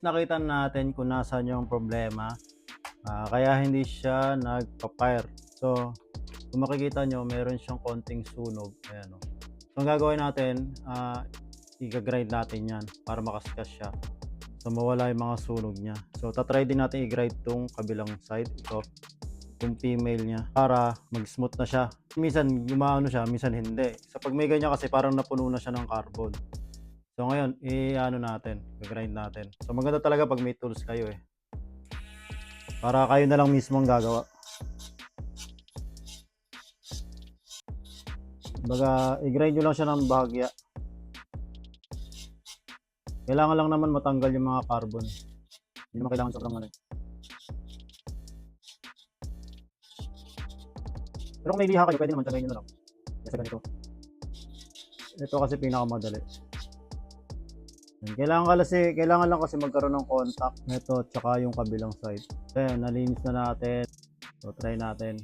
Nakita natin kung nasaan yung problema, kaya hindi siya nagpa-fire. So, kung makikita nyo meron siyang konting sunog, ayan o. So, ang gagawin natin, iga-grind natin yan para makaskas siya. So, mawala yung mga sunog niya. So, tatry din natin i-grind tong kabilang side, ito, yung female niya, para mag-smooth na siya. Minsan gumaano siya, minsan hindi. So, pag may ganyan kasi parang napuno na siya ng carbon. So, ngayon, i-ano natin, i-grind natin. So, maganda talaga pag may tools kayo eh. Para kayo na lang mismo ang gagawa. Baga, i-grind nyo lang siya ng bahagya. Kailangan lang naman matanggal yung mga carbon. Hindi naman kailangan sobrang ano. Pero kung may liha kayo, pwede naman tagayin nyo na lang. Kasi ganito. Ito kasi pinakamadali. Kailangan lang kasi magkaroon ng contact nito at saka yung kabilang side. Ayan, nalinis na natin. So, try natin.